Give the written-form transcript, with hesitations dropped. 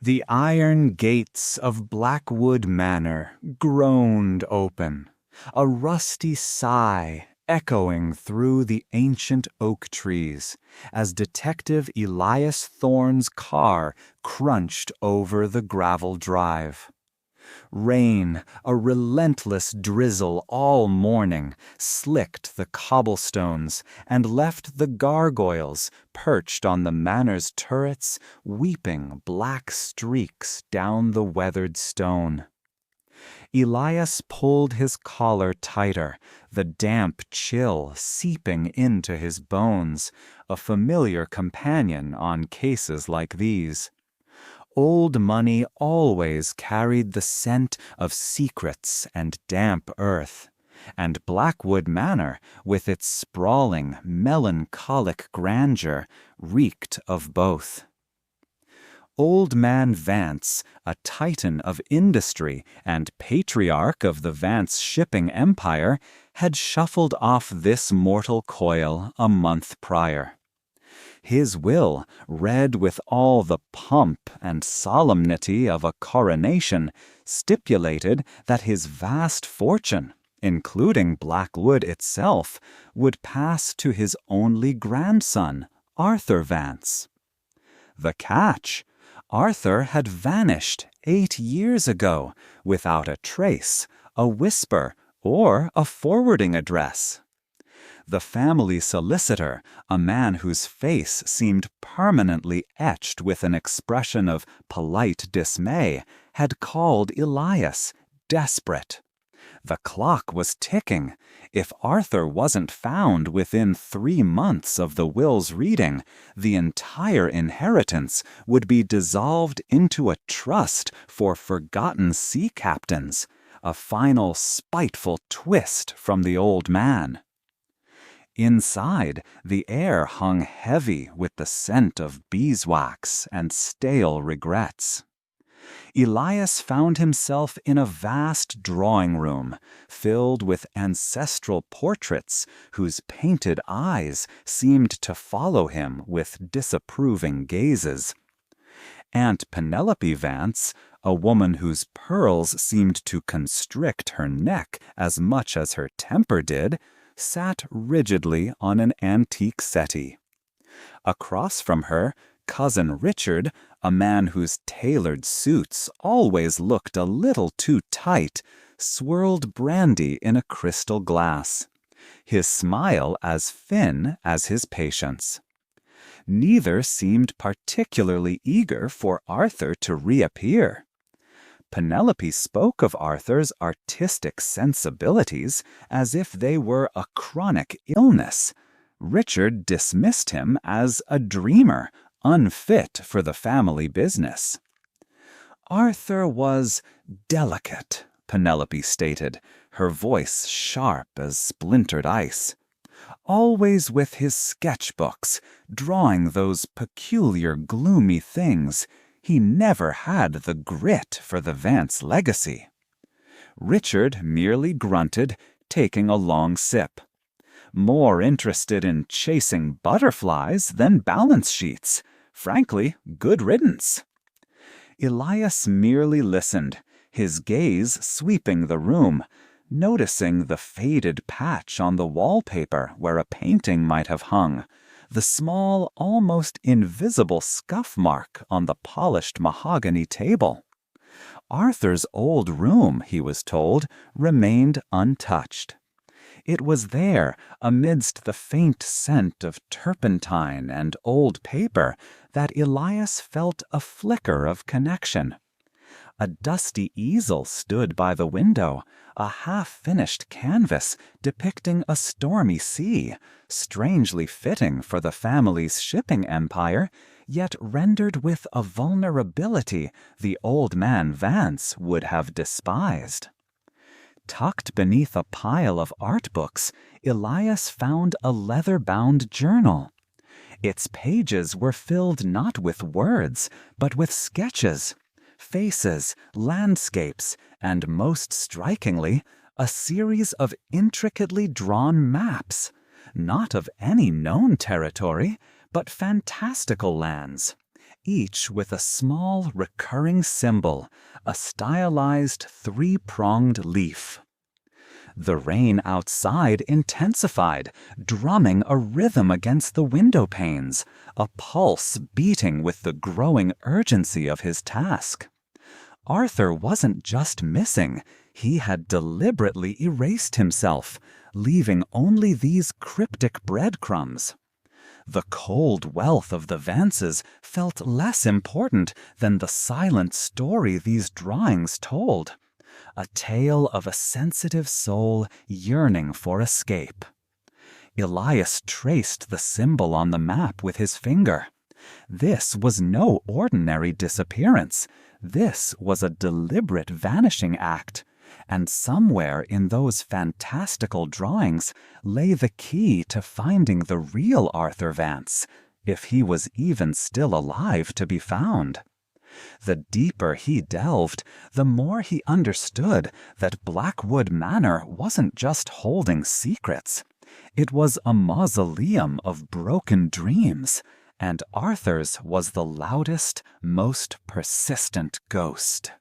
The iron gates of Blackwood Manor groaned open, a rusty sigh echoing through the ancient oak trees as Detective Elias Thorne's car crunched over the gravel drive. Rain, a relentless drizzle all morning, slicked the cobblestones and left the gargoyles perched on the manor's turrets weeping black streaks down the weathered stone. Elias pulled his collar tighter, the damp chill seeping into his bones, a familiar companion on cases like these. Old money always carried the scent of secrets and damp earth, and Blackwood Manor, with its sprawling, melancholic grandeur, reeked of both. Old Man Vance, a titan of industry and patriarch of the Vance shipping empire, had shuffled off this mortal coil a month prior. His will, read with all the pomp and solemnity of a coronation, stipulated that his vast fortune, including Blackwood itself, would pass to his only grandson, Arthur Vance. The catch: Arthur had vanished 8 years ago, without a trace, a whisper, or a forwarding address. The family solicitor, a man whose face seemed permanently etched with an expression of polite dismay, had called Elias, desperate. The clock was ticking. If Arthur wasn't found within 3 months of the will's reading, the entire inheritance would be dissolved into a trust for forgotten sea captains, a final spiteful twist from the old man. Inside, the air hung heavy with the scent of beeswax and stale regrets. Elias found himself in a vast drawing room, filled with ancestral portraits whose painted eyes seemed to follow him with disapproving gazes. Aunt Penelope Vance, a woman whose pearls seemed to constrict her neck as much as her temper did, sat rigidly on an antique settee. Across from her, Cousin Richard, a man whose tailored suits always looked a little too tight, swirled brandy in a crystal glass, his smile as thin as his patience. Neither seemed particularly eager for Arthur to reappear. Penelope spoke of Arthur's artistic sensibilities as if they were a chronic illness. Richard dismissed him as a dreamer, unfit for the family business. Arthur was delicate, Penelope stated, her voice sharp as splintered ice. Always with his sketchbooks, drawing those peculiar gloomy things. He never had the grit for the Vance legacy. Richard merely grunted, taking a long sip. More interested in chasing butterflies than balance sheets. Frankly, good riddance. Elias merely listened, his gaze sweeping the room, noticing the faded patch on the wallpaper where a painting might have hung, the small, almost invisible scuff mark on the polished mahogany table. Arthur's old room, he was told, remained untouched. It was there, amidst the faint scent of turpentine and old paper, that Elias felt a flicker of connection. A dusty easel stood by the window, a half-finished canvas depicting a stormy sea, strangely fitting for the family's shipping empire, yet rendered with a vulnerability the old man Vance would have despised. Tucked beneath a pile of art books, Elias found a leather-bound journal. Its pages were filled not with words, but with sketches, faces, landscapes, and most strikingly, a series of intricately drawn maps, not of any known territory, but fantastical lands, each with a small recurring symbol, a stylized three-pronged leaf. The rain outside intensified, drumming a rhythm against the window panes, a pulse beating with the growing urgency of his task. Arthur wasn't just missing, he had deliberately erased himself, leaving only these cryptic breadcrumbs. The cold wealth of the Vances felt less important than the silent story these drawings told. A tale of a sensitive soul yearning for escape. Elias traced the symbol on the map with his finger. This was no ordinary disappearance. This was a deliberate vanishing act. And somewhere in those fantastical drawings lay the key to finding the real Arthur Vance, if he was even still alive to be found. The deeper he delved, the more he understood that Blackwood Manor wasn't just holding secrets. It was a mausoleum of broken dreams, and Arthur's was the loudest, most persistent ghost.